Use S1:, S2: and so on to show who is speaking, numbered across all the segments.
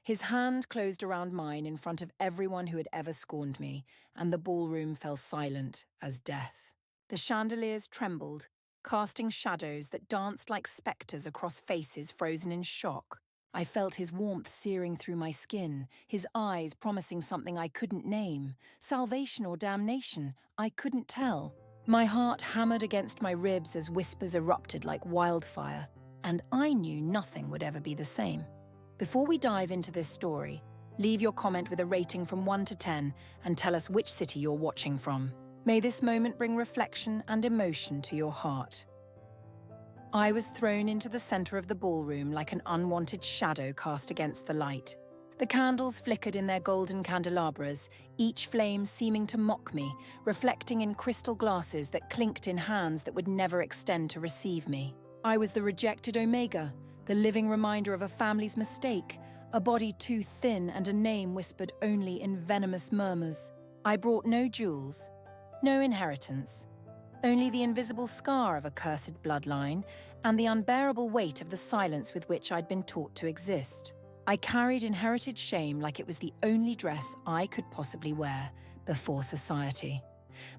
S1: His hand closed around mine in front of everyone who had ever scorned me, and the ballroom fell silent as death. The chandeliers trembled, casting shadows that danced like spectres across faces frozen in shock. I felt his warmth searing through my skin, his eyes promising something I couldn't name. Salvation or damnation, I couldn't tell. My heart hammered against my ribs as whispers erupted like wildfire, and I knew nothing would ever be the same. Before we dive into this story, leave your comment with a rating from 1 to 10 and tell us which city you're watching from. May this moment bring reflection and emotion to your heart. I was thrown into the center of the ballroom like an unwanted shadow cast against the light. The candles flickered in their golden candelabras, each flame seeming to mock me, reflecting in crystal glasses that clinked in hands that would never extend to receive me. I was the rejected Omega, the living reminder of a family's mistake, a body too thin and a name whispered only in venomous murmurs. I brought no jewels, no inheritance, only the invisible scar of a cursed bloodline and the unbearable weight of the silence with which I'd been taught to exist. I carried inherited shame like it was the only dress I could possibly wear before society.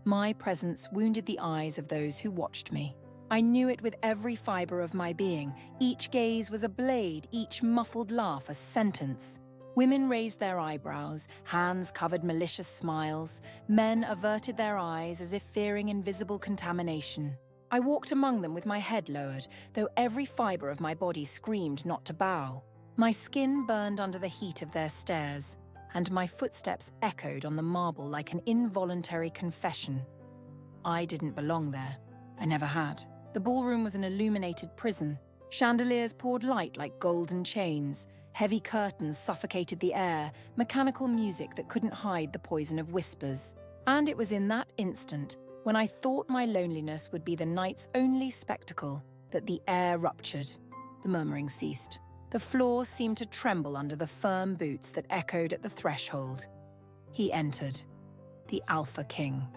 S1: My presence wounded the eyes of those who watched me. I knew it with every fiber of my being. Each gaze was a blade, each muffled laugh a sentence. Women raised their eyebrows, hands covered malicious smiles, men averted their eyes as if fearing invisible contamination. I walked among them with my head lowered, though every fiber of my body screamed not to bow. My skin burned under the heat of their stares, and my footsteps echoed on the marble like an involuntary confession. I didn't belong there. I never had. The ballroom was an illuminated prison. Chandeliers poured light like golden chains. Heavy curtains suffocated the air, mechanical music that couldn't hide the poison of whispers. And it was in that instant, when I thought my loneliness would be the night's only spectacle, that the air ruptured. The murmuring ceased. The floor seemed to tremble under the firm boots that echoed at the threshold. He entered, the Alpha King.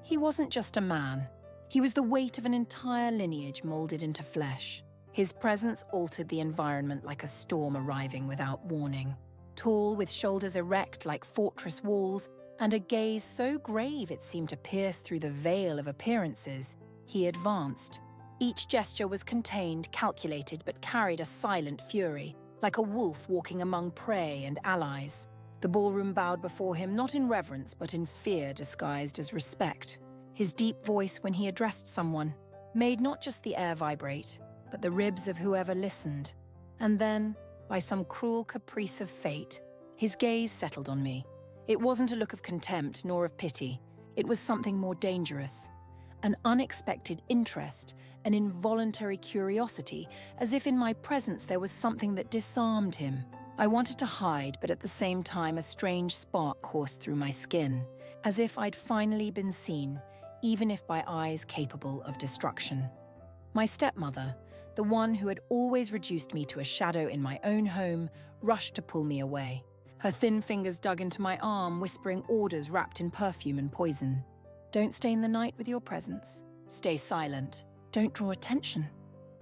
S1: He wasn't just a man. He was the weight of an entire lineage molded into flesh. His presence altered the environment like a storm arriving without warning. Tall, with shoulders erect like fortress walls, and a gaze so grave it seemed to pierce through the veil of appearances, he advanced. Each gesture was contained, calculated, but carried a silent fury, like a wolf walking among prey and allies. The ballroom bowed before him not in reverence but in fear disguised as respect. His deep voice when he addressed someone made not just the air vibrate, but the ribs of whoever listened. And then, by some cruel caprice of fate, his gaze settled on me. It wasn't a look of contempt nor of pity. It was something more dangerous. An unexpected interest, an involuntary curiosity, as if in my presence there was something that disarmed him. I wanted to hide, but at the same time a strange spark coursed through my skin, as if I'd finally been seen, even if by eyes capable of destruction. My stepmother, the one who had always reduced me to a shadow in my own home, rushed to pull me away. Her thin fingers dug into my arm, whispering orders wrapped in perfume and poison. Don't stain the night with your presence. Stay silent. Don't draw attention.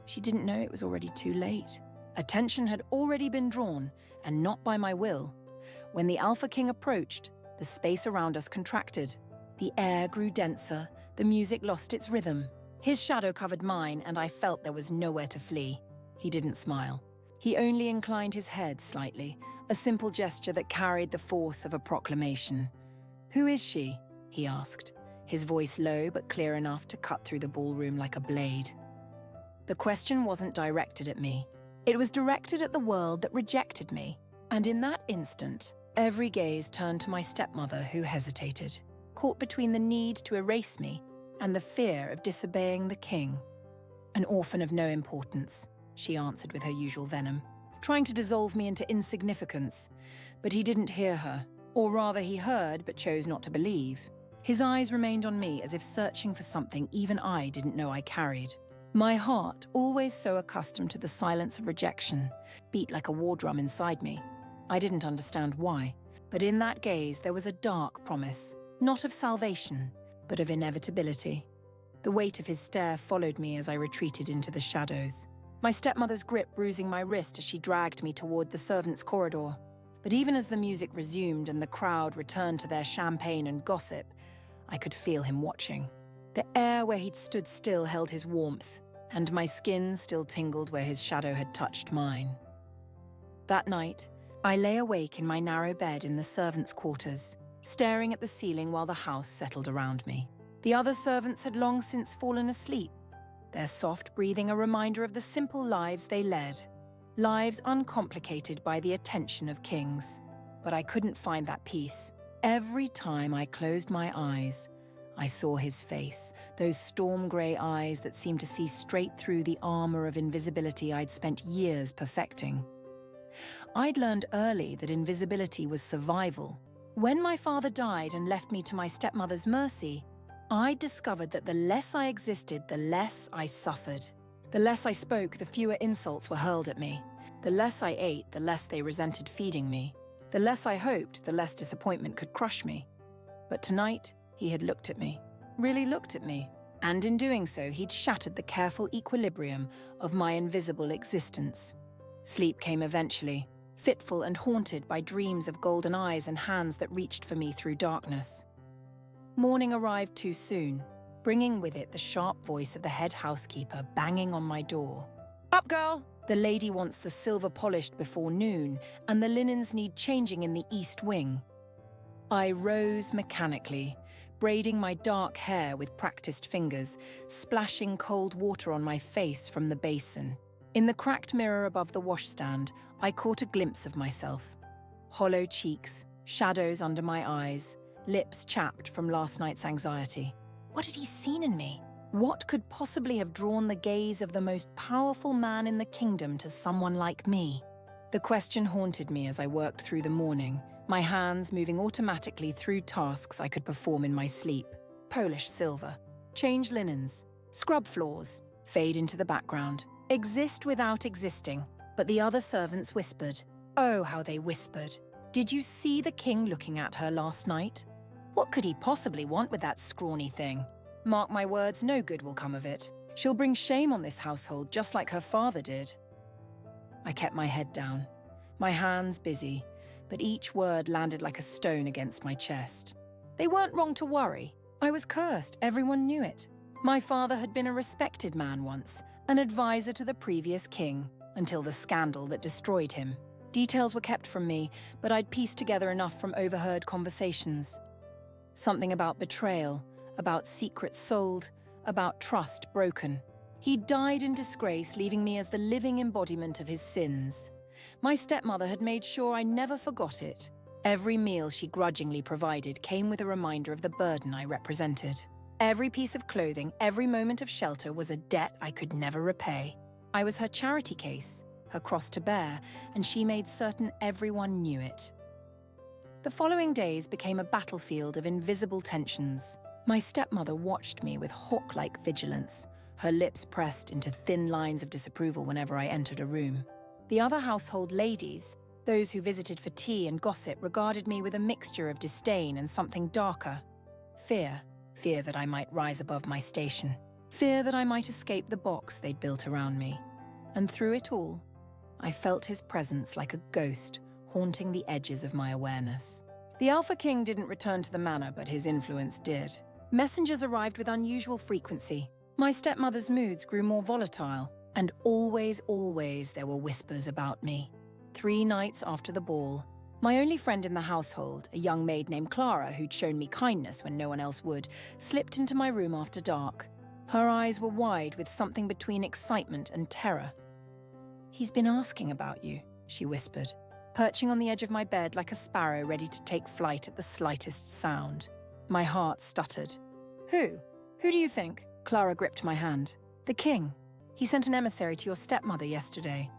S1: She didn't know it was already too late. Attention had already been drawn, and not by my will. When the Alpha King approached, the space around us contracted. The air grew denser, the music lost its rhythm. His shadow covered mine, and I felt there was nowhere to flee. He didn't smile. He only inclined his head slightly, a simple gesture that carried the force of a proclamation. "Who is she?" he asked, his voice low but clear enough to cut through the ballroom like a blade. The question wasn't directed at me. It was directed at the world that rejected me. And in that instant, every gaze turned to my stepmother, who hesitated, caught between the need to erase me and the fear of disobeying the king. "An orphan of no importance," she answered with her usual venom, trying to dissolve me into insignificance. But he didn't hear her, or rather he heard but chose not to believe. His eyes remained on me as if searching for something even I didn't know I carried. My heart, always so accustomed to the silence of rejection, beat like a war drum inside me. I didn't understand why, but in that gaze there was a dark promise, not of salvation, but of inevitability. The weight of his stare followed me as I retreated into the shadows. my stepmother's grip bruising my wrist as she dragged me toward the servants' corridor. But even as the music resumed and the crowd returned to their champagne and gossip, I could feel him watching. The air where he'd stood still held his warmth, and my skin still tingled where his shadow had touched mine. That night, I lay awake in my narrow bed in the servants' quarters, staring at the ceiling while the house settled around me. The other servants had long since fallen asleep, their soft breathing a reminder of the simple lives they led, lives uncomplicated by the attention of kings. But I couldn't find that peace. Every time I closed my eyes, I saw his face, those storm-grey eyes that seemed to see straight through the armor of invisibility I'd spent years perfecting. I'd learned early that invisibility was survival. When my father died and left me to my stepmother's mercy, I discovered that the less I existed, the less I suffered. The less I spoke, the fewer insults were hurled at me. The less I ate, the less they resented feeding me. The less I hoped, the less disappointment could crush me. But tonight, he had looked at me, really looked at me. And in doing so, he'd shattered the careful equilibrium of my invisible existence. Sleep came eventually, fitful and haunted by dreams of golden eyes and hands that reached for me through darkness. Morning arrived too soon, bringing with it the sharp voice of the head housekeeper banging on my door. "Up, girl! The lady wants the silver polished before noon, and the linens need changing in the east wing." I rose mechanically, braiding my dark hair with practiced fingers, splashing cold water on my face from the basin. In the cracked mirror above the washstand, I caught a glimpse of myself. Hollow cheeks, shadows under my eyes, lips chapped from last night's anxiety. What had he seen in me? What could possibly have drawn the gaze of the most powerful man in the kingdom to someone like me? The question haunted me as I worked through the morning, my hands moving automatically through tasks I could perform in my sleep. Polish silver, change linens, scrub floors, fade into the background, exist without existing. But the other servants whispered. Oh, how they whispered. Did you see the king looking at her last night? What could he possibly want with that scrawny thing? Mark my words, no good will come of it. She'll bring shame on this household just like her father did. I kept my head down, my hands busy, but each word landed like a stone against my chest. They weren't wrong to worry. I was cursed, everyone knew it. My father had been a respected man once, an advisor to the previous king, until the scandal that destroyed him. Details were kept from me, but I'd pieced together enough from overheard conversations. Something about betrayal, about secrets sold, about trust broken. He died in disgrace, leaving me as the living embodiment of his sins. My stepmother had made sure I never forgot it. Every meal she grudgingly provided came with a reminder of the burden I represented. Every piece of clothing, every moment of shelter was a debt I could never repay. I was her charity case, her cross to bear, and she made certain everyone knew it. The following days became a battlefield of invisible tensions. My stepmother watched me with hawk-like vigilance, her lips pressed into thin lines of disapproval whenever I entered a room. The other household ladies, those who visited for tea and gossip, regarded me with a mixture of disdain and something darker. Fear. Fear that I might rise above my station. Fear that I might escape the box they'd built around me. And through it all, I felt his presence like a ghost haunting the edges of my awareness. The Alpha King didn't return to the manor, but his influence did. Messengers arrived with unusual frequency. My stepmother's moods grew more volatile, and always there were whispers about me. 3 nights after the ball, my only friend in the household, a young maid named Clara who'd shown me kindness when no one else would, slipped into my room after dark. Her eyes were wide with something between excitement and terror. "He's been asking about you," she whispered, perching on the edge of my bed like a sparrow ready to take flight at the slightest sound. My heart stuttered. Who? Who do you think?" Clara gripped my hand. "The king. He sent an emissary to your stepmother yesterday.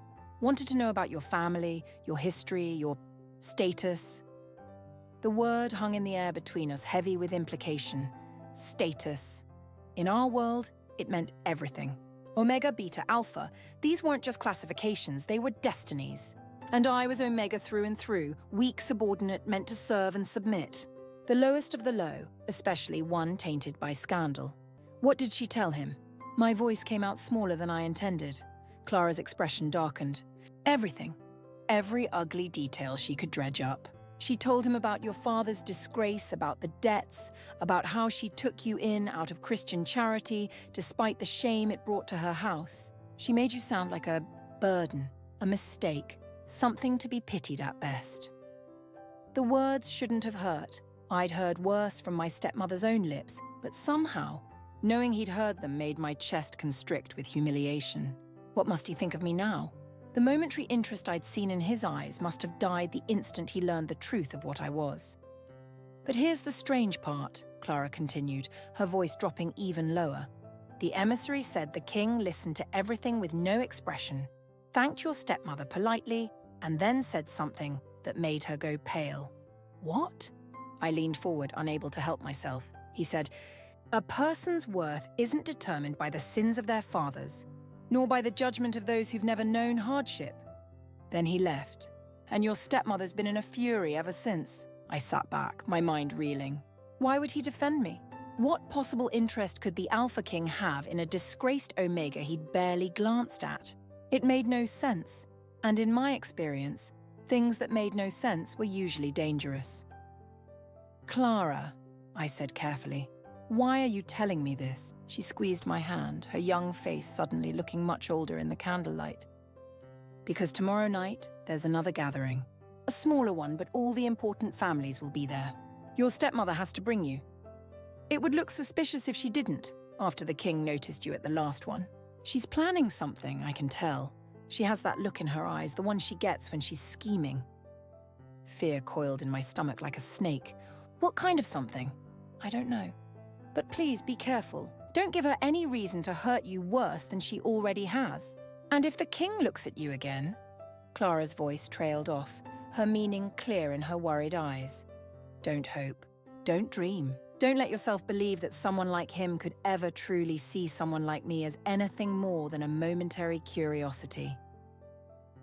S1: Wanted to know about your family, your history, your status." The word hung in the air between us, heavy with implication. Status. In our world, it meant everything. Omega, Beta, Alpha, these weren't just classifications, they were destinies. And I was Omega through and through, weak subordinate meant to serve and submit. The lowest of the low, especially one tainted by scandal. What did she tell him? My voice came out smaller than I intended. Clara's expression darkened. Everything. Every ugly detail she could dredge up. She told him about your father's disgrace, about the debts, about how she took you in out of Christian charity despite the shame it brought to her house. She made you sound like a burden, a mistake, something to be pitied at best. The words shouldn't have hurt. I'd heard worse from my stepmother's own lips, but somehow, knowing he'd heard them made my chest constrict with humiliation. What must he think of me now? The momentary interest I'd seen in his eyes must have died the instant he learned the truth of what I was. But here's the strange part, Clara continued, her voice dropping even lower. The emissary said the king listened to everything with no expression, thanked your stepmother politely, and then said something that made her go pale. What? I leaned forward, unable to help myself. He said, "A person's worth isn't determined by the sins of their fathers, nor by the judgment of those who've never known hardship." Then he left, and your stepmother's been in a fury ever since. I sat back, my mind reeling. Why would he defend me? What possible interest could the Alpha King have in a disgraced Omega he'd barely glanced at? It made no sense, and in my experience, things that made no sense were usually dangerous. "Clara," I said carefully, "why are you telling me this?" She squeezed my hand, her young face suddenly looking much older in the candlelight. "Because tomorrow night, there's another gathering. A smaller one, but all the important families will be there. Your stepmother has to bring you. It would look suspicious if she didn't, after the king noticed you at the last one. She's planning something, I can tell. She has that look in her eyes, the one she gets when she's scheming." Fear coiled in my stomach like a snake. "What kind of something?" "I don't know. But please be careful. Don't give her any reason to hurt you worse than she already has. And if the king looks at you again..." Clara's voice trailed off, her meaning clear in her worried eyes. "Don't hope. Don't dream. Don't let yourself believe that someone like him could ever truly see someone like me as anything more than a momentary curiosity."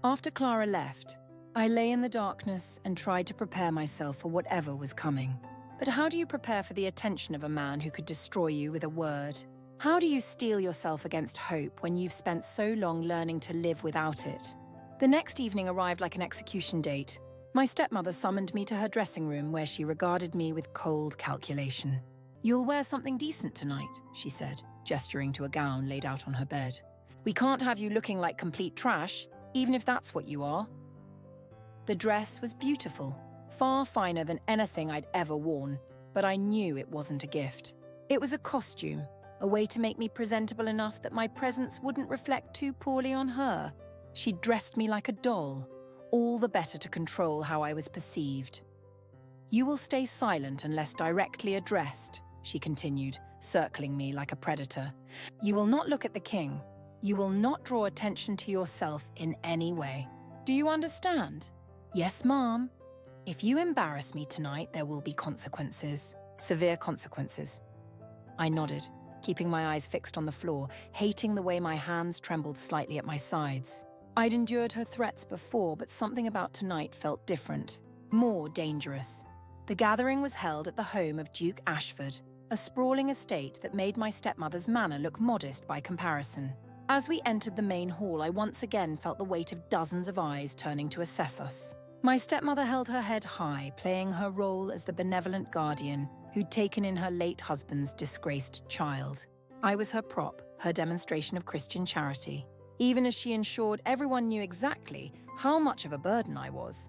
S1: After Clara left, I lay in the darkness and tried to prepare myself for whatever was coming. But how do you prepare for the attention of a man who could destroy you with a word? How do you steel yourself against hope when you've spent so long learning to live without it? The next evening arrived like an execution date. My stepmother summoned me to her dressing room where she regarded me with cold calculation. "You'll wear something decent tonight," she said, gesturing to a gown laid out on her bed. "We can't have you looking like complete trash, even if that's what you are." The dress was beautiful, far finer than anything I'd ever worn, but I knew it wasn't a gift. It was a costume, a way to make me presentable enough that my presence wouldn't reflect too poorly on her. She dressed me like a doll, all the better to control how I was perceived. "You will stay silent unless directly addressed," she continued, circling me like a predator. "You will not look at the king. You will not draw attention to yourself in any way. Do you understand?" "Yes, Mom." "If you embarrass me tonight, there will be consequences. Severe consequences." I nodded, keeping my eyes fixed on the floor, hating the way my hands trembled slightly at my sides. I'd endured her threats before, but something about tonight felt different, more dangerous. The gathering was held at the home of Duke Ashford, a sprawling estate that made my stepmother's manor look modest by comparison. As we entered the main hall, I once again felt the weight of dozens of eyes turning to assess us. My stepmother held her head high, playing her role as the benevolent guardian who'd taken in her late husband's disgraced child. I was her prop, her demonstration of Christian charity, even as she ensured everyone knew exactly how much of a burden I was.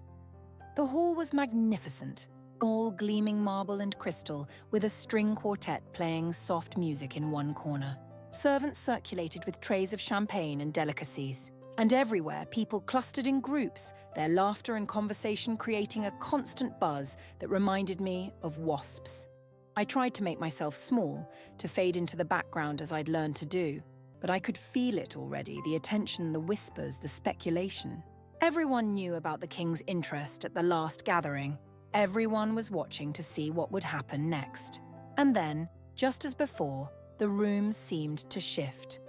S1: The hall was magnificent, all gleaming marble and crystal, with a string quartet playing soft music in one corner. Servants circulated with trays of champagne and delicacies. And everywhere, people clustered in groups, their laughter and conversation creating a constant buzz that reminded me of wasps. I tried to make myself small, to fade into the background as I'd learned to do, but I could feel it already, the attention, the whispers, the speculation. Everyone knew about the king's interest at the last gathering. Everyone was watching to see what would happen next. And then, just as before, the room seemed to shift.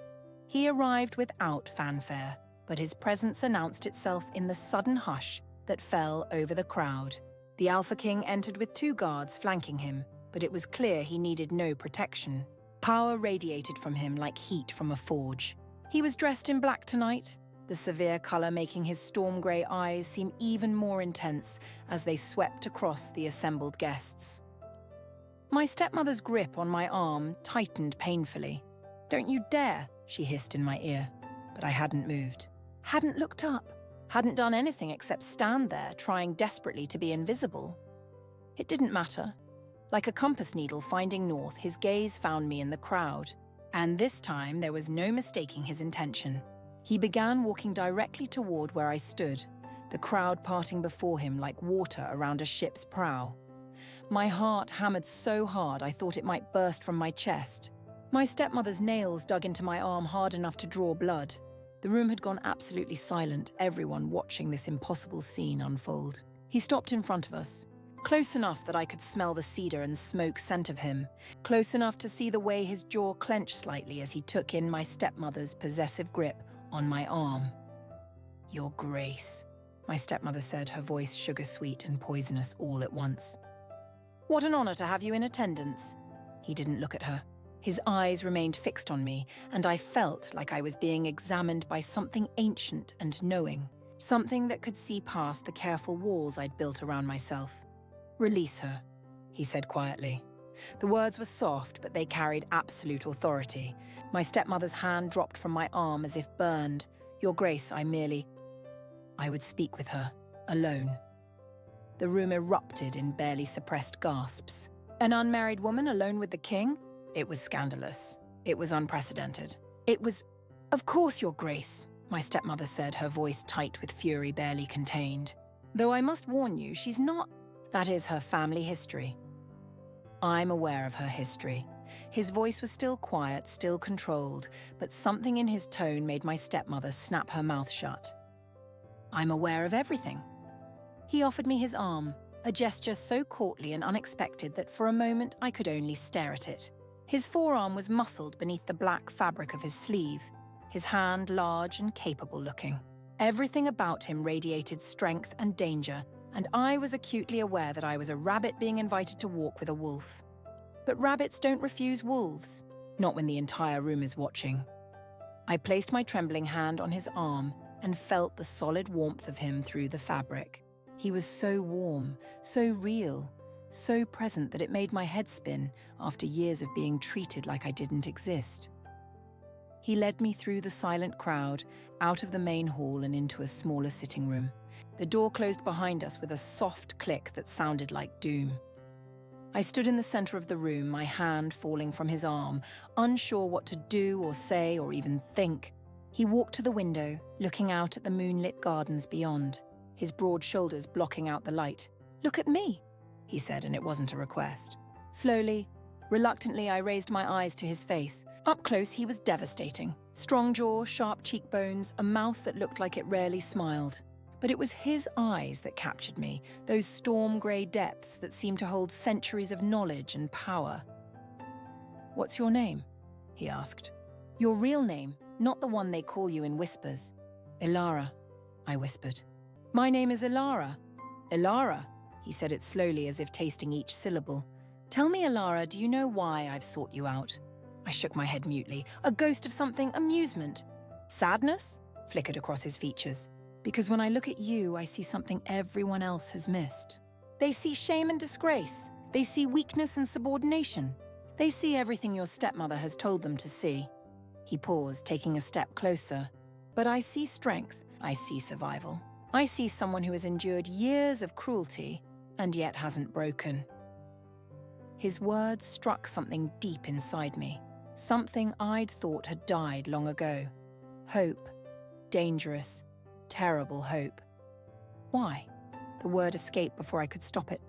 S1: He arrived without fanfare, but his presence announced itself in the sudden hush that fell over the crowd. The Alpha King entered with 2 guards flanking him, but it was clear he needed no protection. Power radiated from him like heat from a forge. He was dressed in black tonight, the severe colour making his storm grey eyes seem even more intense as they swept across the assembled guests. My stepmother's grip on my arm tightened painfully. "Don't you dare," she hissed in my ear. But I hadn't moved, hadn't looked up, hadn't done anything except stand there, trying desperately to be invisible. It didn't matter. Like a compass needle finding north, his gaze found me in the crowd. And this time, there was no mistaking his intention. He began walking directly toward where I stood, the crowd parting before him like water around a ship's prow. My heart hammered so hard I thought it might burst from my chest. My stepmother's nails dug into my arm hard enough to draw blood. The room had gone absolutely silent, everyone watching this impossible scene unfold. He stopped in front of us, close enough that I could smell the cedar and smoke scent of him, close enough to see the way his jaw clenched slightly as he took in my stepmother's possessive grip on my arm. "Your Grace," my stepmother said, her voice sugar-sweet and poisonous all at once. "What an honor to have you in attendance." He didn't look at her. His eyes remained fixed on me, and I felt like I was being examined by something ancient and knowing, something that could see past the careful walls I'd built around myself. "Release her," he said quietly. The words were soft, but they carried absolute authority. My stepmother's hand dropped from my arm as if burned. "Your Grace, I would speak with her, alone." The room erupted in barely suppressed gasps. An unmarried woman alone with the king? It was scandalous. It was unprecedented. It was, "Of course, Your Grace," my stepmother said, her voice tight with fury barely contained. "Though I must warn you, she's not. That is her family history." "I'm aware of her history." His voice was still quiet, still controlled, but something in his tone made my stepmother snap her mouth shut. "I'm aware of everything." He offered me his arm, a gesture so courtly and unexpected that for a moment I could only stare at it. His forearm was muscled beneath the black fabric of his sleeve, his hand large and capable looking. Everything about him radiated strength and danger, and I was acutely aware that I was a rabbit being invited to walk with a wolf. But rabbits don't refuse wolves, not when the entire room is watching. I placed my trembling hand on his arm and felt the solid warmth of him through the fabric. He was so warm, so real, so present that it made my head spin after years of being treated like I didn't exist. He led me through the silent crowd, out of the main hall and into a smaller sitting room. The door closed behind us with a soft click that sounded like doom. I stood in the center of the room, my hand falling from his arm, unsure what to do or say or even think. He walked to the window, looking out at the moonlit gardens beyond, his broad shoulders blocking out the light. "Look at me," he said, and it wasn't a request. Slowly, reluctantly, I raised my eyes to his face. Up close, he was devastating. Strong jaw, sharp cheekbones, a mouth that looked like it rarely smiled. But it was his eyes that captured me, those storm-grey depths that seemed to hold centuries of knowledge and power. "What's your name?" he asked. "Your real name, not the one they call you in whispers." "Ilara," I whispered. "My name is Ilara." "Ilara," he said it slowly as if tasting each syllable. "Tell me, Ilara, do you know why I've sought you out?" I shook my head mutely. "A ghost of something, amusement." "Sadness?" flickered across his features. "Because when I look at you, I see something everyone else has missed. They see shame and disgrace. They see weakness and subordination. They see everything your stepmother has told them to see." He paused, taking a step closer. "But I see strength. I see survival. I see someone who has endured years of cruelty and yet hasn't broken." His words struck something deep inside me, something I'd thought had died long ago. Hope. Dangerous, terrible hope. "Why?" The word escaped before I could stop it.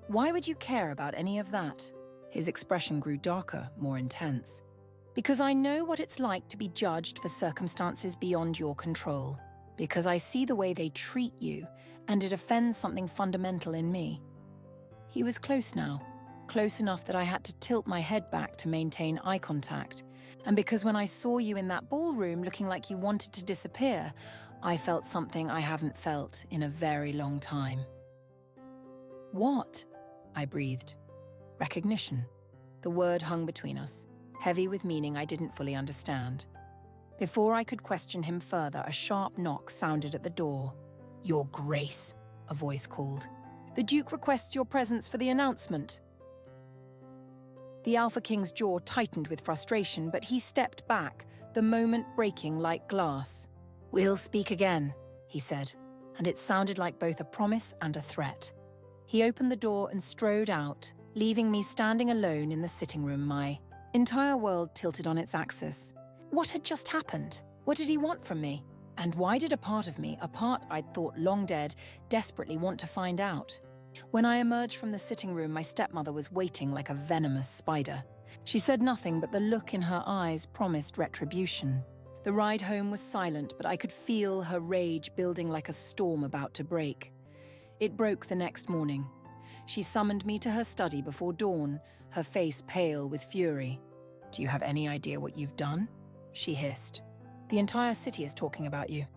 S1: "Why would you care about any of that?" His expression grew darker, more intense. "Because I know what it's like to be judged for circumstances beyond your control. Because I see the way they treat you, and it offends something fundamental in me." He was close now, close enough that I had to tilt my head back to maintain eye contact. And because when I saw you in that ballroom looking like you wanted to disappear, I felt something I haven't felt in a very long time. "What?" I breathed. "Recognition." The word hung between us, heavy with meaning I didn't fully understand. Before I could question him further, a sharp knock sounded at the door. "Your Grace," a voice called. "The Duke requests your presence for the announcement." The Alpha King's jaw tightened with frustration, but he stepped back, the moment breaking like glass. "We'll speak again," he said, and it sounded like both a promise and a threat. He opened the door and strode out, leaving me standing alone in the sitting room, my entire world tilted on its axis. What had just happened? What did he want from me? And why did a part of me, a part I'd thought long dead, desperately want to find out? When I emerged from the sitting room, my stepmother was waiting like a venomous spider. She said nothing, but the look in her eyes promised retribution. The ride home was silent, but I could feel her rage building like a storm about to break. It broke the next morning. She summoned me to her study before dawn, her face pale with fury. "Do you have any idea what you've done?" she hissed. "The entire city is talking about you.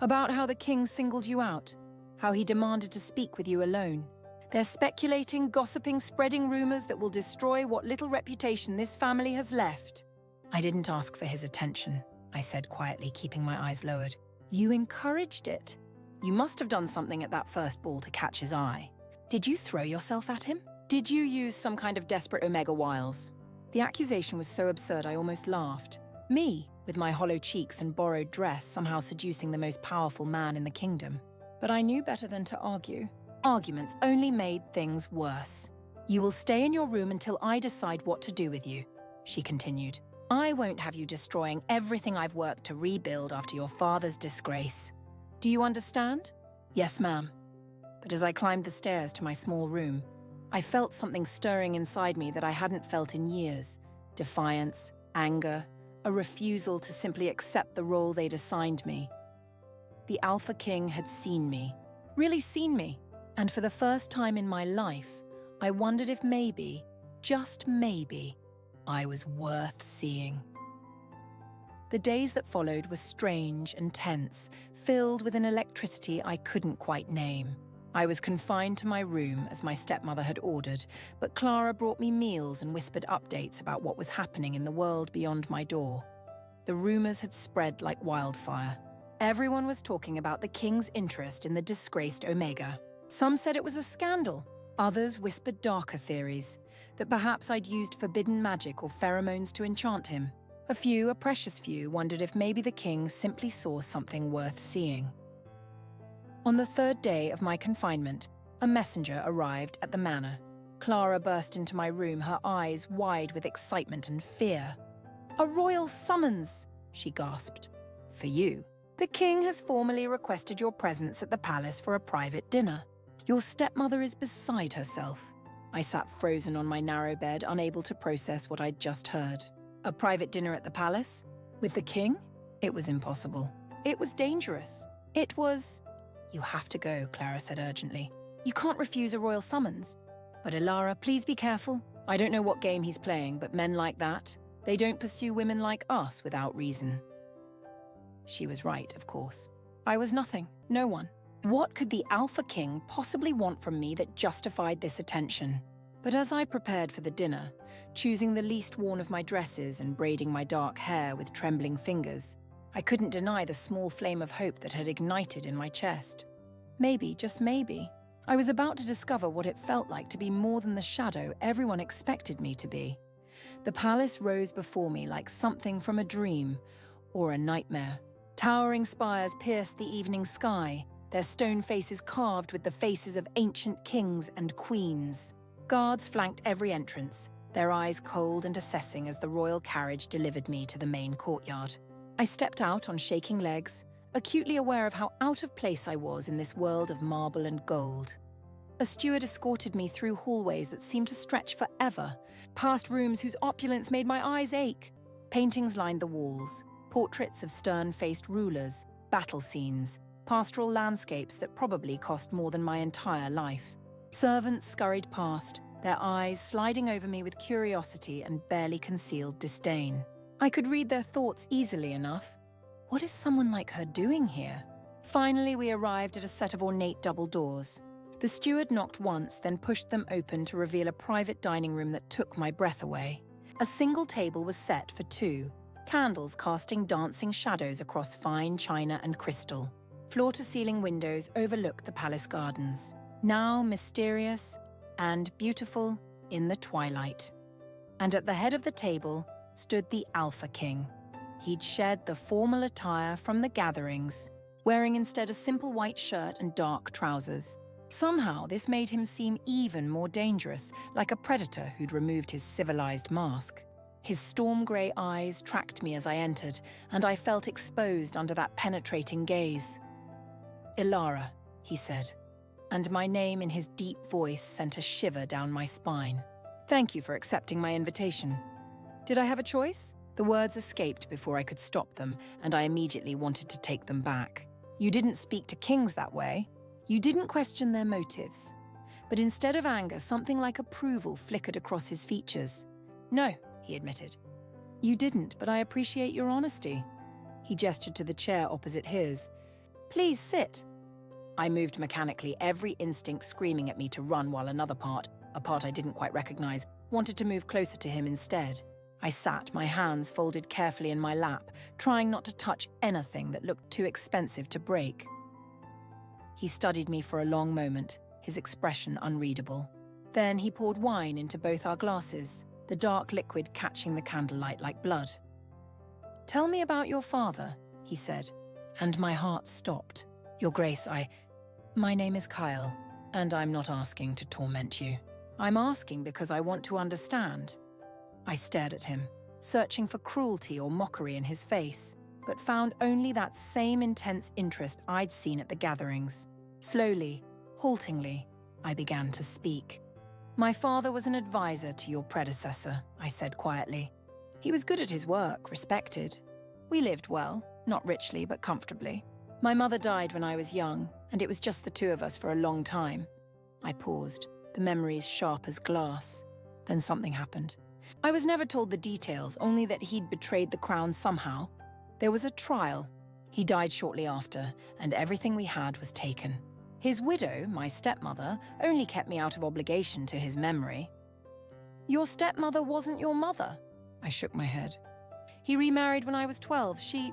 S1: About how the king singled you out, how he demanded to speak with you alone. They're speculating, gossiping, spreading rumors that will destroy what little reputation this family has left." "I didn't ask for his attention," I said quietly, keeping my eyes lowered. "You encouraged it. You must have done something at that first ball to catch his eye. Did you throw yourself at him? Did you use some kind of desperate Omega wiles?" The accusation was so absurd I almost laughed. Me, with my hollow cheeks and borrowed dress, somehow seducing the most powerful man in the kingdom. But I knew better than to argue. Arguments only made things worse. "You will stay in your room until I decide what to do with you," she continued. "I won't have you destroying everything I've worked to rebuild after your father's disgrace. Do you understand?" "Yes, ma'am." But as I climbed the stairs to my small room, I felt something stirring inside me that I hadn't felt in years. Defiance, anger, a refusal to simply accept the role they'd assigned me. The Alpha King had seen me, really seen me, and for the first time in my life, I wondered if maybe, just maybe, I was worth seeing. The days that followed were strange and tense, filled with an electricity I couldn't quite name. I was confined to my room as my stepmother had ordered, but Clara brought me meals and whispered updates about what was happening in the world beyond my door. The rumors had spread like wildfire. Everyone was talking about the king's interest in the disgraced Omega. Some said it was a scandal. Others whispered darker theories, that perhaps I'd used forbidden magic or pheromones to enchant him. A few, a precious few, wondered if maybe the king simply saw something worth seeing. On the third day of my confinement, a messenger arrived at the manor. Clara burst into my room, her eyes wide with excitement and fear. "A royal summons," she gasped. "For you. The king has formally requested your presence at the palace for a private dinner. Your stepmother is beside herself." I sat frozen on my narrow bed, unable to process what I'd just heard. A private dinner at the palace? With the king? It was impossible. It was dangerous. It was... "You have to go," Clara said urgently. "You can't refuse a royal summons." "But Ilara, please be careful. I don't know what game he's playing, but men like that, they don't pursue women like us without reason." She was right, of course. I was nothing, no one. What could the Alpha King possibly want from me that justified this attention? But as I prepared for the dinner, choosing the least worn of my dresses and braiding my dark hair with trembling fingers, I couldn't deny the small flame of hope that had ignited in my chest. Maybe, just maybe, I was about to discover what it felt like to be more than the shadow everyone expected me to be. The palace rose before me like something from a dream or a nightmare. Towering spires pierced the evening sky, their stone faces carved with the faces of ancient kings and queens. Guards flanked every entrance, their eyes cold and assessing as the royal carriage delivered me to the main courtyard. I stepped out on shaking legs, acutely aware of how out of place I was in this world of marble and gold. A steward escorted me through hallways that seemed to stretch forever, past rooms whose opulence made my eyes ache. Paintings lined the walls, portraits of stern-faced rulers, battle scenes, pastoral landscapes that probably cost more than my entire life. Servants scurried past, their eyes sliding over me with curiosity and barely concealed disdain. I could read their thoughts easily enough. What is someone like her doing here? Finally, we arrived at a set of ornate double doors. The steward knocked once, then pushed them open to reveal a private dining room that took my breath away. A single table was set for two, candles casting dancing shadows across fine china and crystal. Floor-to-ceiling windows overlook the palace gardens, now mysterious and beautiful in the twilight. And at the head of the table stood the Alpha King. He'd shed the formal attire from the gatherings, wearing instead a simple white shirt and dark trousers. Somehow, this made him seem even more dangerous, like a predator who'd removed his civilized mask. His storm-grey eyes tracked me as I entered, and I felt exposed under that penetrating gaze. "Ilara," he said, and my name in his deep voice sent a shiver down my spine. "Thank you for accepting my invitation." Did I have a choice? The words escaped before I could stop them, and I immediately wanted to take them back. You didn't speak to kings that way. You didn't question their motives. But instead of anger, something like approval flickered across his features. "No," he admitted. "You didn't, but I appreciate your honesty." He gestured to the chair opposite his. "Please sit." I moved mechanically, every instinct screaming at me to run, while another part, a part I didn't quite recognize, wanted to move closer to him instead. I sat, my hands folded carefully in my lap, trying not to touch anything that looked too expensive to break. He studied me for a long moment, his expression unreadable. Then he poured wine into both our glasses, the dark liquid catching the candlelight like blood. "Tell me about your father," he said, and my heart stopped. "Your Grace, My name is Kyle, and I'm not asking to torment you. I'm asking because I want to understand." I stared at him, searching for cruelty or mockery in his face, but found only that same intense interest I'd seen at the gatherings. Slowly, haltingly, I began to speak. "My father was an advisor to your predecessor," I said quietly. "He was good at his work, respected. We lived well, not richly, but comfortably. My mother died when I was young, and it was just the two of us for a long time." I paused, the memories sharp as glass. Then something happened. I was never told the details, only that he'd betrayed the crown somehow. There was a trial. He died shortly after, and everything we had was taken. His widow, my stepmother, only kept me out of obligation to his memory. "Your stepmother wasn't your mother?" I shook my head. "He remarried when I was 12. She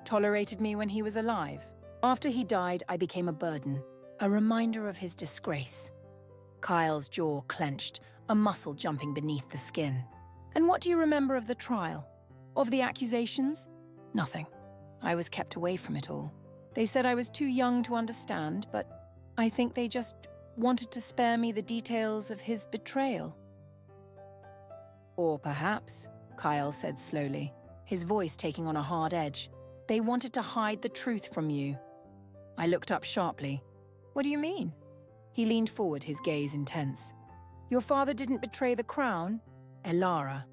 S1: tolerated me when he was alive. After he died, I became a burden, a reminder of his disgrace." Kyle's jaw clenched, a muscle jumping beneath the skin. "And what do you remember of the trial? Of the accusations?" "Nothing. I was kept away from it all. They said I was too young to understand, but I think they just wanted to spare me the details of his betrayal." "Or perhaps," Kyle said slowly, his voice taking on a hard edge, "they wanted to hide the truth from you." I looked up sharply. "What do you mean?" He leaned forward, his gaze intense. "Your father didn't betray the crown, Ilara."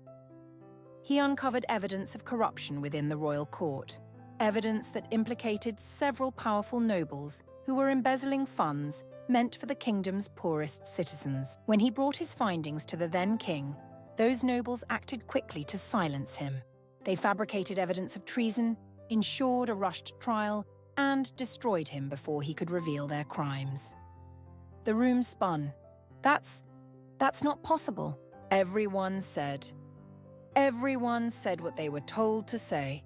S1: He uncovered evidence of corruption within the royal court, evidence that implicated several powerful nobles who were embezzling funds meant for the kingdom's poorest citizens. When he brought his findings to the then king, those nobles acted quickly to silence him. They fabricated evidence of treason, ensured a rushed trial, and destroyed him before he could reveal their crimes. The room spun. That's not possible." Everyone said what they were told to say.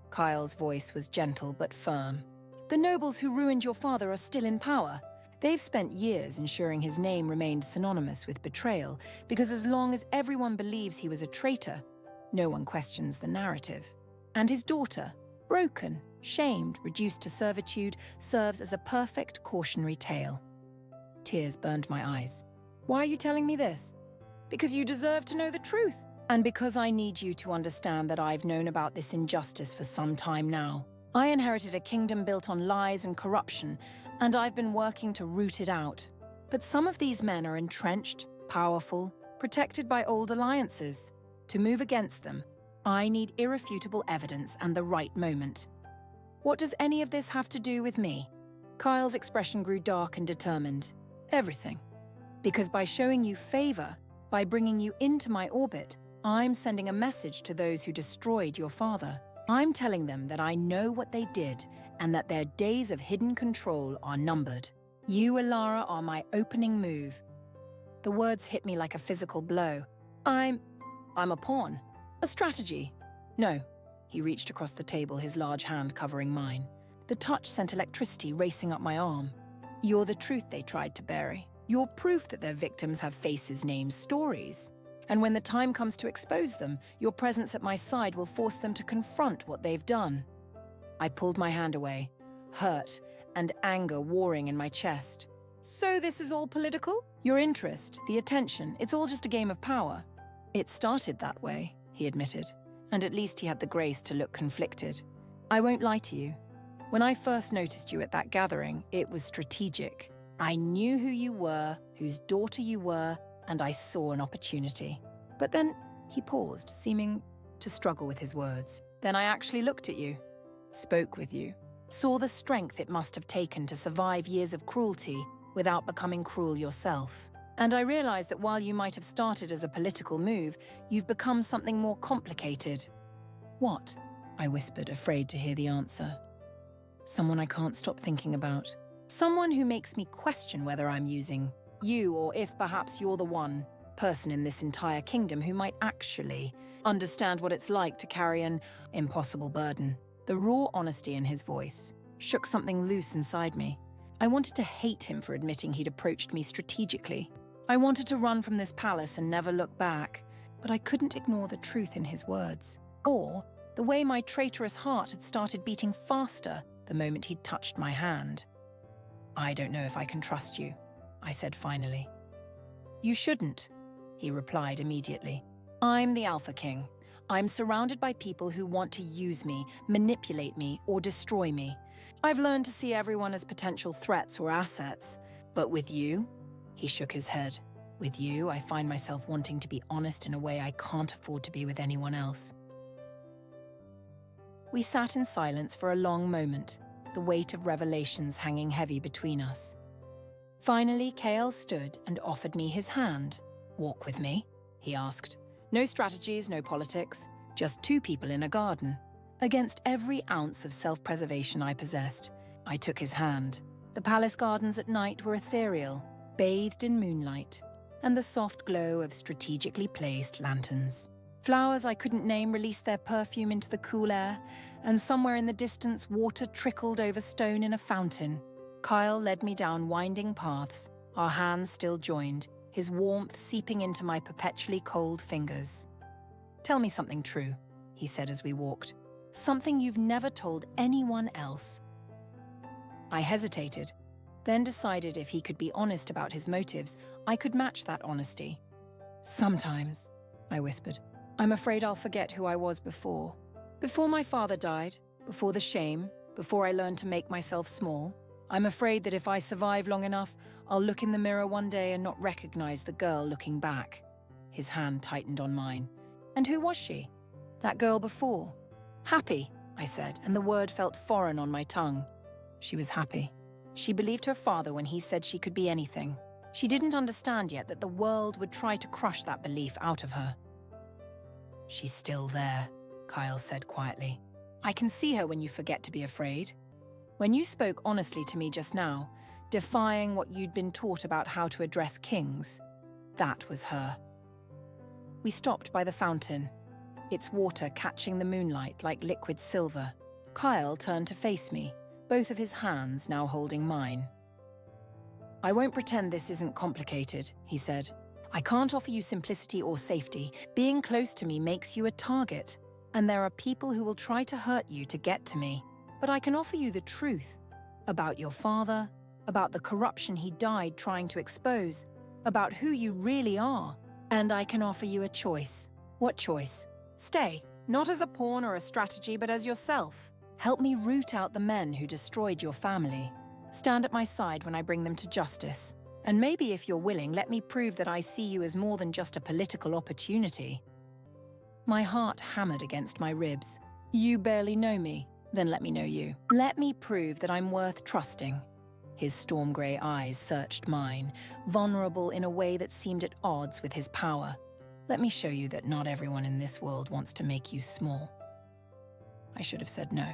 S1: Kyle's voice was gentle but firm. "The nobles who ruined your father are still in power. They've spent years ensuring his name remained synonymous with betrayal, because as long as everyone believes he was a traitor, no one questions the narrative. And his daughter, broken, shamed, reduced to servitude, serves as a perfect cautionary tale." Tears burned my eyes. "Why are you telling me this?" "Because you deserve to know the truth. And because I need you to understand that I've known about this injustice for some time now. I inherited a kingdom built on lies and corruption, and I've been working to root it out. But some of these men are entrenched, powerful, protected by old alliances. To move against them, I need irrefutable evidence and the right moment. What does any of this have to do with me?" Kyle's expression grew dark and determined. "Everything. Because by showing you favor, by bringing you into my orbit, I'm sending a message to those who destroyed your father. I'm telling them that I know what they did and that their days of hidden control are numbered. You, Ilara, are my opening move." The words hit me like a physical blow. I'm a pawn. A strategy. No, He reached across the table, his large hand covering mine. The touch sent electricity racing up my arm. You're the truth they tried to bury. You're proof that their victims have faces, names, stories. And when the time comes to expose them, your presence at my side will force them to confront what they've done. I pulled my hand away, hurt and anger warring in my chest. So this is all political? Your interest, the attention, it's all just a game of power. It started that way, he admitted, and at least he had the grace to look conflicted. I won't lie to you. When I first noticed you at that gathering, it was strategic. I knew who you were, whose daughter you were, and I saw an opportunity. But then he paused, seeming to struggle with his words. Then I actually looked at you, spoke with you, saw the strength it must have taken to survive years of cruelty without becoming cruel yourself. And I realized that while you might have started as a political move, you've become something more complicated. What? I whispered, afraid to hear the answer. Someone I can't stop thinking about. Someone who makes me question whether I'm using you, or if perhaps you're the one person in this entire kingdom who might actually understand what it's like to carry an impossible burden. The raw honesty in his voice shook something loose inside me. I wanted to hate him for admitting he'd approached me strategically. I wanted to run from this palace and never look back, but I couldn't ignore the truth in his words, or the way my traitorous heart had started beating faster the moment he'd touched my hand. I don't know if I can trust you, I said finally. You shouldn't, he replied immediately. I'm the Alpha King. I'm surrounded by people who want to use me, manipulate me, or destroy me. I've learned to see everyone as potential threats or assets. But with you, he shook his head. With you, I find myself wanting to be honest in a way I can't afford to be with anyone else. We sat in silence for a long moment, the weight of revelations hanging heavy between us. Finally, KL stood and offered me his hand. Walk with me, he asked. No strategies, no politics, just two people in a garden. Against every ounce of self-preservation I possessed, I took his hand. The palace gardens at night were ethereal, bathed in moonlight, and the soft glow of strategically placed lanterns. Flowers I couldn't name released their perfume into the cool air, and somewhere in the distance water trickled over stone in a fountain. Kyle led me down winding paths, our hands still joined, his warmth seeping into my perpetually cold fingers. Tell me something true, he said as we walked. Something you've never told anyone else. I hesitated, then decided if he could be honest about his motives, I could match that honesty. Sometimes, I whispered, I'm afraid I'll forget who I was before. Before my father died, before the shame, before I learned to make myself small. I'm afraid that if I survive long enough, I'll look in the mirror one day and not recognize the girl looking back. His hand tightened on mine. And who was she? That girl before? Happy, I said, and the word felt foreign on my tongue. She was happy. She believed her father when he said she could be anything. She didn't understand yet that the world would try to crush that belief out of her. She's still there, Kyle said quietly. I can see her when you forget to be afraid. When you spoke honestly to me just now, defying what you'd been taught about how to address kings, that was her. We stopped by the fountain, its water catching the moonlight like liquid silver. Kyle turned to face me, both of his hands now holding mine. I won't pretend this isn't complicated, he said. I can't offer you simplicity or safety. Being close to me makes you a target, and there are people who will try to hurt you to get to me. But I can offer you the truth about your father, about the corruption he died trying to expose, about who you really are. And I can offer you a choice. What choice? Stay, not as a pawn or a strategy, but as yourself. Help me root out the men who destroyed your family. Stand at my side when I bring them to justice. And maybe if you're willing, let me prove that I see you as more than just a political opportunity. My heart hammered against my ribs. You barely know me. Then let me know you. Let me prove that I'm worth trusting. His storm grey eyes searched mine, vulnerable in a way that seemed at odds with his power. Let me show you that not everyone in this world wants to make you small. I should have said no.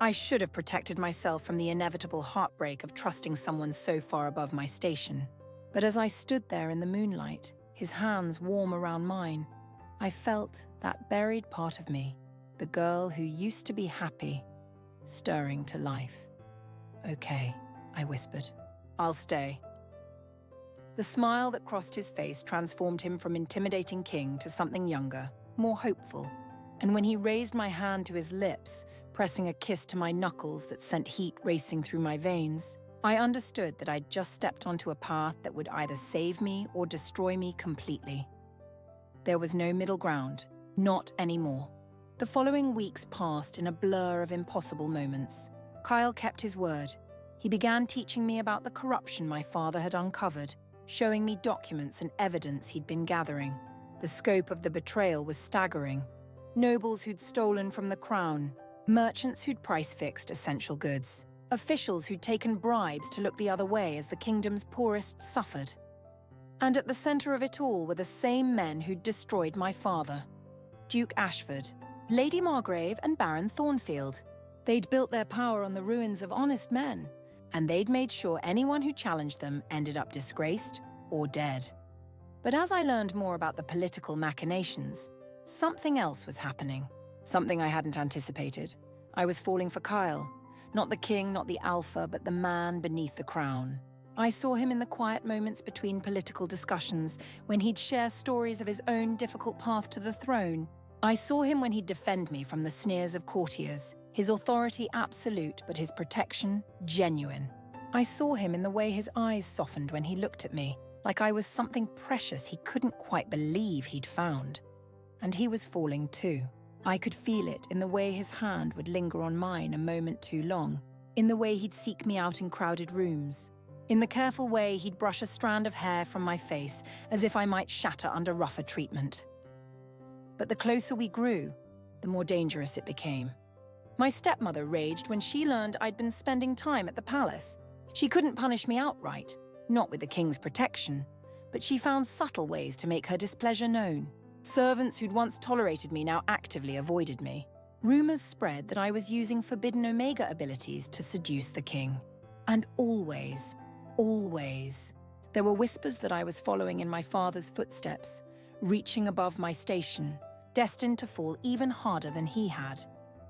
S1: I should have protected myself from the inevitable heartbreak of trusting someone so far above my station. But as I stood there in the moonlight, his hands warm around mine, I felt that buried part of me the girl who used to be happy, stirring to life. "Okay," I whispered. "I'll stay." The smile that crossed his face transformed him from intimidating king to something younger, more hopeful. And when he raised my hand to his lips, pressing a kiss to my knuckles that sent heat racing through my veins, I understood that I'd just stepped onto a path that would either save me or destroy me completely. There was no middle ground, not anymore. The following weeks passed in a blur of impossible moments. Kyle kept his word. He began teaching me about the corruption my father had uncovered, showing me documents and evidence he'd been gathering. The scope of the betrayal was staggering. Nobles who'd stolen from the crown, merchants who'd price-fixed essential goods, officials who'd taken bribes to look the other way as the kingdom's poorest suffered. And at the center of it all were the same men who'd destroyed my father. Duke Ashford, Lady Margrave and Baron Thornfield. They'd built their power on the ruins of honest men, and they'd made sure anyone who challenged them ended up disgraced or dead. But as I learned more about the political machinations, something else was happening. Something I hadn't anticipated. I was falling for Kyle. Not the king, not the alpha, but the man beneath the crown. I saw him in the quiet moments between political discussions, when he'd share stories of his own difficult path to the throne. I saw him when he'd defend me from the sneers of courtiers, his authority absolute, but his protection genuine. I saw him in the way his eyes softened when he looked at me, like I was something precious he couldn't quite believe he'd found. And he was falling too. I could feel it in the way his hand would linger on mine a moment too long, in the way he'd seek me out in crowded rooms, in the careful way he'd brush a strand of hair from my face as if I might shatter under rougher treatment. But the closer we grew, the more dangerous it became. My stepmother raged when she learned I'd been spending time at the palace. She couldn't punish me outright, not with the king's protection, but she found subtle ways to make her displeasure known. Servants who'd once tolerated me now actively avoided me. Rumors spread that I was using forbidden Omega abilities to seduce the king. And always, there were whispers that I was following in my father's footsteps, reaching above my station, destined to fall even harder than he had.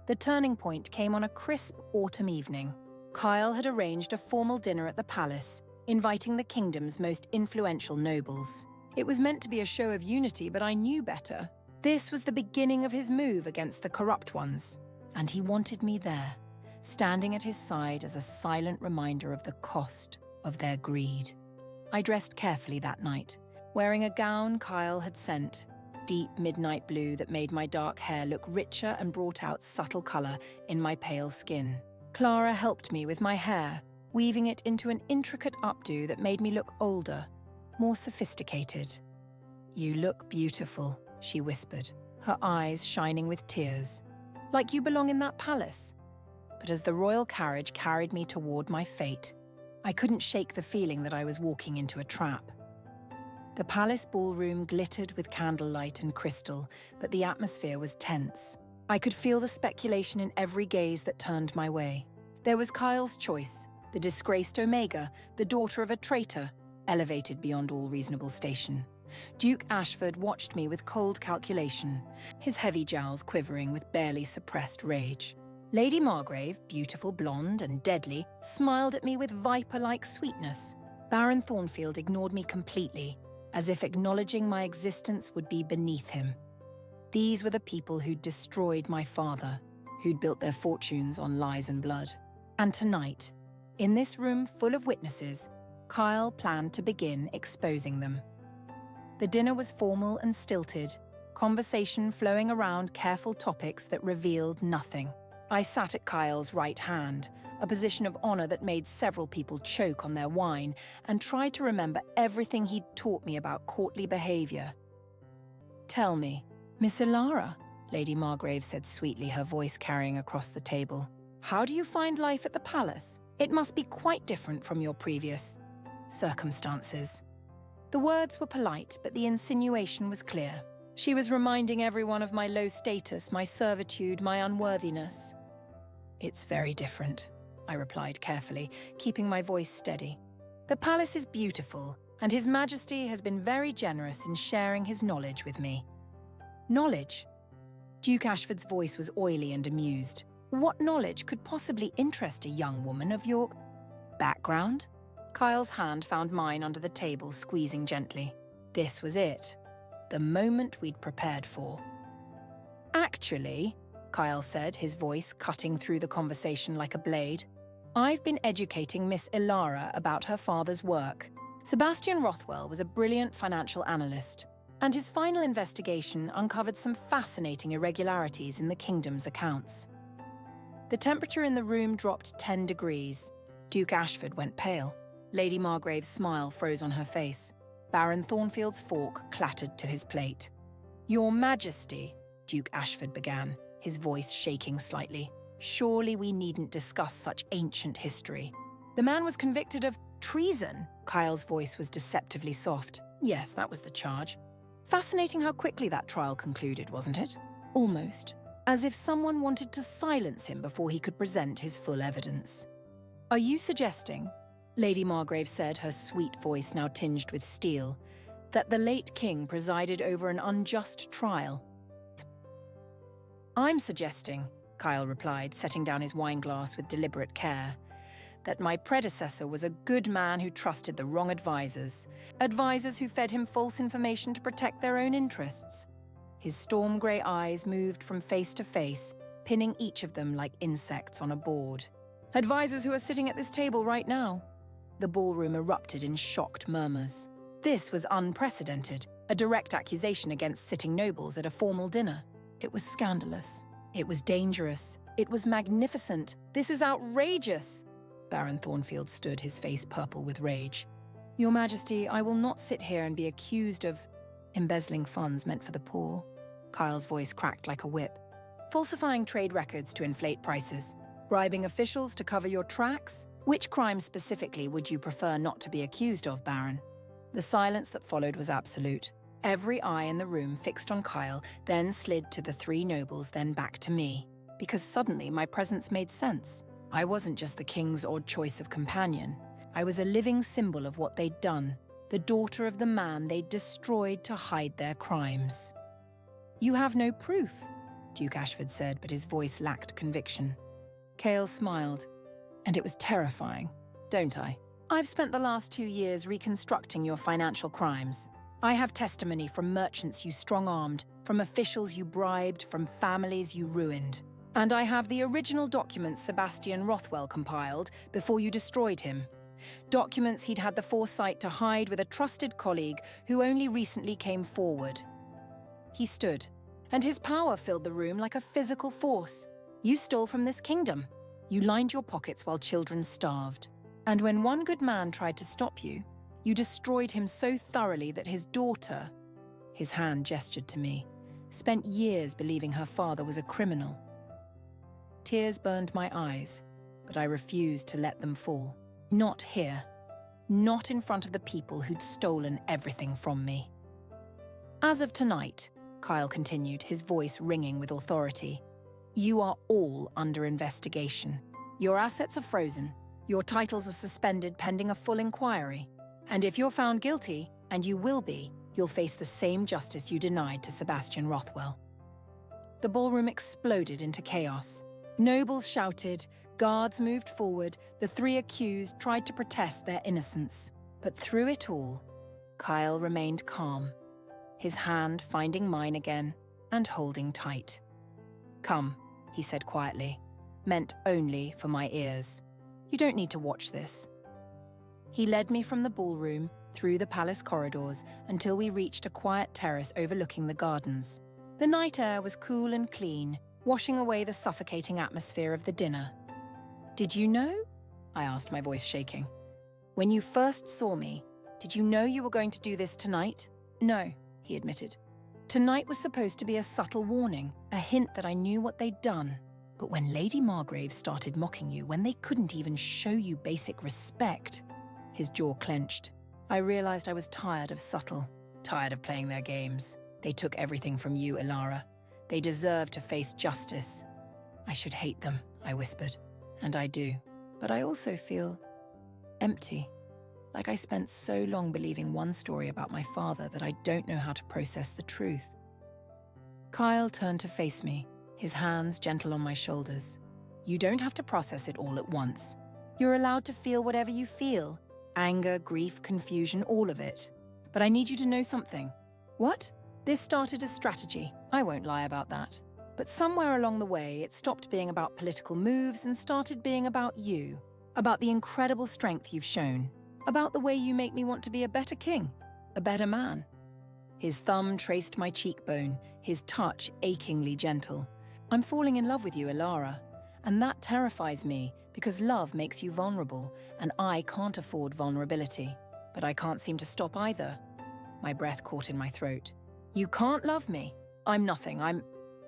S1: The turning point came on a crisp autumn evening. Kyle had arranged a formal dinner at the palace, inviting the kingdom's most influential nobles. It was meant to be a show of unity, but I knew better. This was the beginning of his move against the corrupt ones, and he wanted me there, standing at his side as a silent reminder of the cost of their greed. I dressed carefully that night, wearing a gown Kyle had sent, deep midnight blue that made my dark hair look richer and brought out subtle color in my pale skin. Clara helped me with my hair, weaving it into an intricate updo that made me look older, more sophisticated. "You look beautiful," she whispered, her eyes shining with tears. "Like you belong in that palace." But as the royal carriage carried me toward my fate, I couldn't shake the feeling that I was walking into a trap. The palace ballroom glittered with candlelight and crystal, but the atmosphere was tense. I could feel the speculation in every gaze that turned my way. There was Kyle's choice, the disgraced Omega, the daughter of a traitor, elevated beyond all reasonable station. Duke Ashford watched me with cold calculation, his heavy jowls quivering with barely suppressed rage. Lady Margrave, beautiful, blonde, and deadly, smiled at me with viper-like sweetness. Baron Thornfield ignored me completely, as if acknowledging my existence would be beneath him. These were the people who'd destroyed my father, who'd built their fortunes on lies and blood. And tonight, in this room full of witnesses, Kyle planned to begin exposing them. The dinner was formal and stilted, conversation flowing around careful topics that revealed nothing. I sat at Kyle's right hand, a position of honor that made several people choke on their wine, and tried to remember everything he'd taught me about courtly behavior. "Tell me, Miss Ilara," Lady Margrave said sweetly, her voice carrying across the table, "how do you find life at the palace? It must be quite different from your previous circumstances." The words were polite, but the insinuation was clear. She was reminding everyone of my low status, my servitude, my unworthiness. "It's very different," I replied carefully, keeping my voice steady. "The palace is beautiful, and His Majesty has been very generous in sharing his knowledge with me." "Knowledge? Do Duke Ashford's voice was oily and amused. What knowledge could possibly interest a young woman of your background? Kyle's hand found mine under the table, squeezing gently. This was it. The moment we'd prepared for. Actually, Kyle said, his voice cutting through the conversation like a blade, I've been educating Miss Ilara about her father's work. Sebastian Rothwell was a brilliant financial analyst, and his final investigation uncovered some fascinating irregularities in the kingdom's accounts. The temperature in the room dropped 10 degrees. Duke Ashford went pale. Lady Margrave's smile froze on her face. Baron Thornfield's fork clattered to his plate. Your Majesty, Duke Ashford began, his voice shaking slightly. Surely we needn't discuss such ancient history. The man was convicted of treason. Kyle's voice was deceptively soft. Yes, that was the charge. Fascinating how quickly that trial concluded, wasn't it? Almost. As if someone wanted to silence him before he could present his full evidence. Are you suggesting, Lady Margrave said, her sweet voice now tinged with steel, that the late king presided over an unjust trial? I'm suggesting, Kyle replied, setting down his wineglass with deliberate care, that my predecessor was a good man who trusted the wrong advisors who fed him false information to protect their own interests. His storm grey eyes moved from face to face, pinning each of them like insects on a board. Advisors who are sitting at this table right now. The ballroom erupted in shocked murmurs. This was unprecedented, a direct accusation against sitting nobles at a formal dinner. It was scandalous. It was dangerous. It was magnificent. This is outrageous. Baron Thornfield stood, his face purple with rage. Your Majesty, I will not sit here and be accused of embezzling funds meant for the poor. Kyle's voice cracked like a whip. Falsifying trade records to inflate prices. Bribing officials to cover your tracks? Which crime specifically would you prefer not to be accused of, Baron? The silence that followed was absolute. Every eye in the room fixed on Kyle, then slid to the three nobles, then back to me. Because suddenly my presence made sense. I wasn't just the king's odd choice of companion. I was a living symbol of what they'd done, the daughter of the man they'd destroyed to hide their crimes. You have no proof, Duke Ashford said, but his voice lacked conviction. Kale smiled. And it was terrifying, don't I? I've spent the last 2 years reconstructing your financial crimes. I have testimony from merchants you strong-armed, from officials you bribed, from families you ruined. And I have the original documents Sebastian Rothwell compiled before you destroyed him. Documents he'd had the foresight to hide with a trusted colleague who only recently came forward. He stood, and his power filled the room like a physical force. You stole from this kingdom. You lined your pockets while children starved. And when one good man tried to stop you, you destroyed him so thoroughly that his daughter, his hand gestured to me, spent years believing her father was a criminal. Tears burned my eyes, but I refused to let them fall. Not here. Not in front of the people who'd stolen everything from me. As of tonight, Kyle continued, his voice ringing with authority, you are all under investigation. Your assets are frozen. Your titles are suspended pending a full inquiry. And if you're found guilty, and you will be, you'll face the same justice you denied to Sebastian Rothwell. The ballroom exploded into chaos. Nobles shouted, guards moved forward, the three accused tried to protest their innocence. But through it all, Kyle remained calm, his hand finding mine again and holding tight. Come, he said quietly, meant only for my ears. You don't need to watch this. He led me from the ballroom, through the palace corridors, until we reached a quiet terrace overlooking the gardens. The night air was cool and clean, washing away the suffocating atmosphere of the dinner. Did you know? I asked, my voice shaking. When you first saw me, did you know you were going to do this tonight? No, he admitted. Tonight was supposed to be a subtle warning, a hint that I knew what they'd done. But when Lady Margrave started mocking you, when they couldn't even show you basic respect, his jaw clenched. I realized I was tired of subtle, tired of playing their games. They took everything from you, Ilara. They deserve to face justice. I should hate them, I whispered. And I do. But I also feel empty. Like I spent so long believing one story about my father that I don't know how to process the truth. Kyle turned to face me, his hands gentle on my shoulders. You don't have to process it all at once. You're allowed to feel whatever you feel. Anger, grief, confusion, all of it. But I need you to know something. What? This started as strategy. I won't lie about that. But somewhere along the way, it stopped being about political moves and started being about you. About the incredible strength you've shown. About the way you make me want to be a better king. A better man. His thumb traced my cheekbone, his touch achingly gentle. I'm falling in love with you, Ilara. And that terrifies me, because love makes you vulnerable, and I can't afford vulnerability. But I can't seem to stop either. My breath caught in my throat. You can't love me. I'm nothing.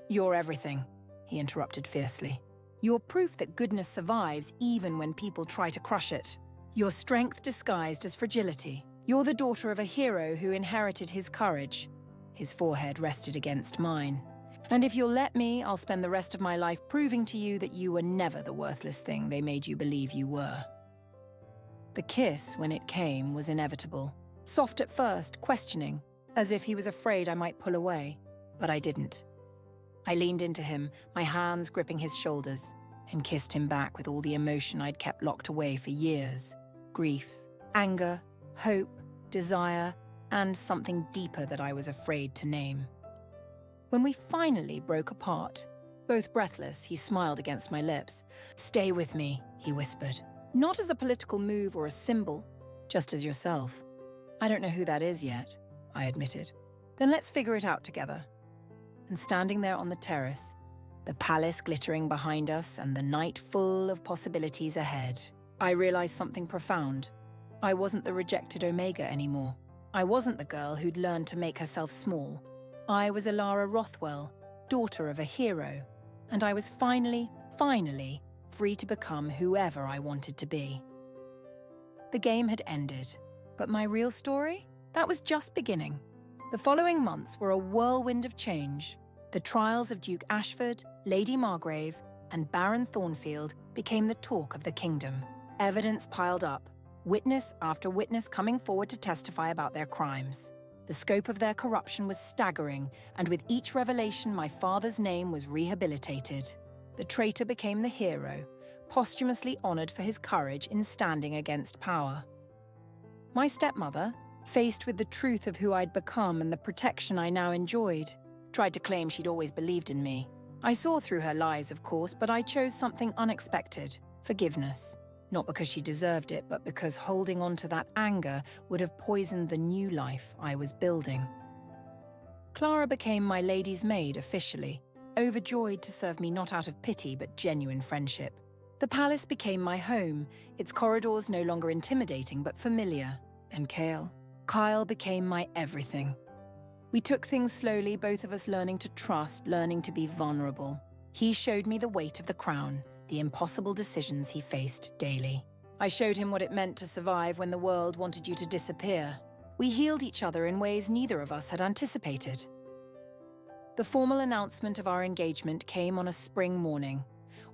S1: You're everything, he interrupted fiercely. You're proof that goodness survives even when people try to crush it. Your strength disguised as fragility. You're the daughter of a hero who inherited his courage. His forehead rested against mine. And if you'll let me, I'll spend the rest of my life proving to you that you were never the worthless thing they made you believe you were. The kiss, when it came, was inevitable. Soft at first, questioning, as if he was afraid I might pull away. But I didn't. I leaned into him, my hands gripping his shoulders, and kissed him back with all the emotion I'd kept locked away for years. Grief, anger, hope, desire, and something deeper that I was afraid to name. When we finally broke apart, both breathless, he smiled against my lips. Stay with me, he whispered. Not as a political move or a symbol, just as yourself. I don't know who that is yet, I admitted. Then let's figure it out together. And standing there on the terrace, the palace glittering behind us and the night full of possibilities ahead, I realized something profound. I wasn't the rejected Omega anymore. I wasn't the girl who'd learned to make herself small. I was Ilara Rothwell, daughter of a hero, and I was finally free to become whoever I wanted to be. The game had ended, but my real story? That was just beginning. The following months were a whirlwind of change. The trials of Duke Ashford, Lady Margrave, and Baron Thornfield became the talk of the kingdom. Evidence piled up, witness after witness coming forward to testify about their crimes. The scope of their corruption was staggering, and with each revelation my father's name was rehabilitated. The traitor became the hero, posthumously honored for his courage in standing against power. My stepmother, faced with the truth of who I'd become and the protection I now enjoyed, tried to claim she'd always believed in me. I saw through her lies, of course, but I chose something unexpected: forgiveness. Not because she deserved it, but because holding on to that anger would have poisoned the new life I was building. Clara became my lady's maid officially, overjoyed to serve me not out of pity but genuine friendship. The palace became my home, its corridors no longer intimidating but familiar. And Kyle became my everything. We took things slowly, both of us learning to trust, learning to be vulnerable. He showed me the weight of the crown, the impossible decisions he faced daily. I showed him what it meant to survive when the world wanted you to disappear. We healed each other in ways neither of us had anticipated. The formal announcement of our engagement came on a spring morning,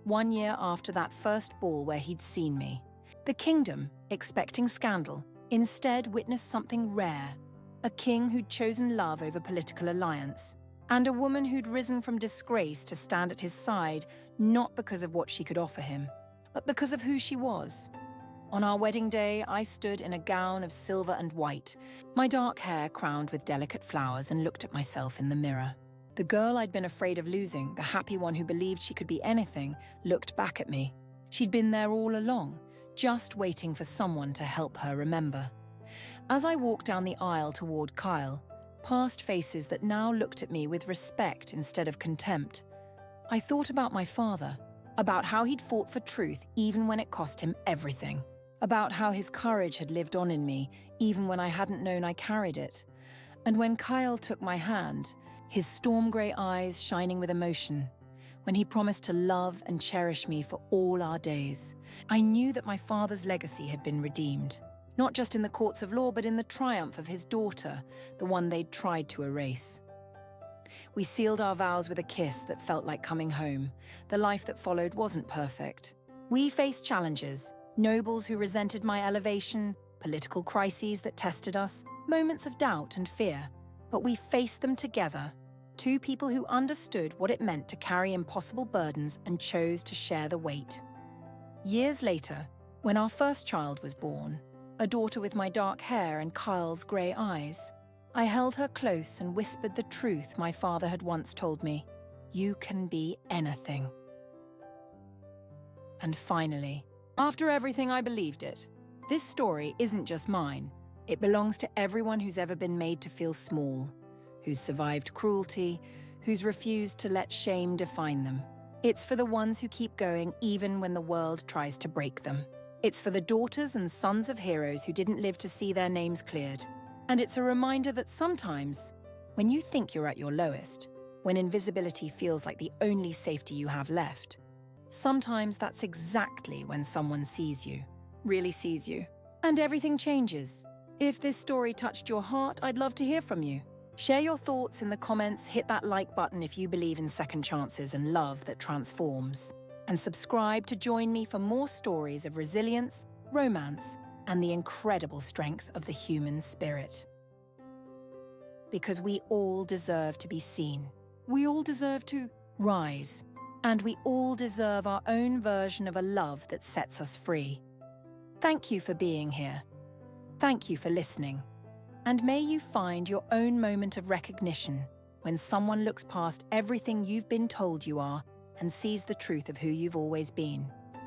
S1: 1 year after that first ball where he'd seen me. The kingdom, expecting scandal, instead witnessed something rare: a king who'd chosen love over political alliance, and a woman who'd risen from disgrace to stand at his side, not because of what she could offer him, but because of who she was. On our wedding day, I stood in a gown of silver and white, my dark hair crowned with delicate flowers, and looked at myself in the mirror. The girl I'd been afraid of losing, the happy one who believed she could be anything, looked back at me. She'd been there all along, just waiting for someone to help her remember. As I walked down the aisle toward Kyle, past faces that now looked at me with respect instead of contempt, I thought about my father, about how he'd fought for truth even when it cost him everything, about how his courage had lived on in me even when I hadn't known I carried it. And when Kyle took my hand, his storm-grey eyes shining with emotion, when he promised to love and cherish me for all our days, I knew that my father's legacy had been redeemed. Not just in the courts of law, but in the triumph of his daughter, the one they'd tried to erase. We sealed our vows with a kiss that felt like coming home. The life that followed wasn't perfect. We faced challenges, nobles who resented my elevation, political crises that tested us, moments of doubt and fear. But we faced them together. Two people who understood what it meant to carry impossible burdens and chose to share the weight. Years later, when our first child was born, a daughter with my dark hair and Kyle's grey eyes, I held her close and whispered the truth my father had once told me: you can be anything. And finally, after everything, I believed it. This story isn't just mine. It belongs to everyone who's ever been made to feel small, who's survived cruelty, who's refused to let shame define them. It's for the ones who keep going even when the world tries to break them. It's for the daughters and sons of heroes who didn't live to see their names cleared. And it's a reminder that sometimes, when you think you're at your lowest, when invisibility feels like the only safety you have left, sometimes that's exactly when someone sees you, really sees you. And everything changes. If this story touched your heart, I'd love to hear from you. Share your thoughts in the comments, hit that like button if you believe in second chances and love that transforms. And subscribe to join me for more stories of resilience, romance, and the incredible strength of the human spirit. Because we all deserve to be seen. We all deserve to rise. And we all deserve our own version of a love that sets us free. Thank you for being here. Thank you for listening. And may you find your own moment of recognition when someone looks past everything you've been told you are and sees the truth of who you've always been.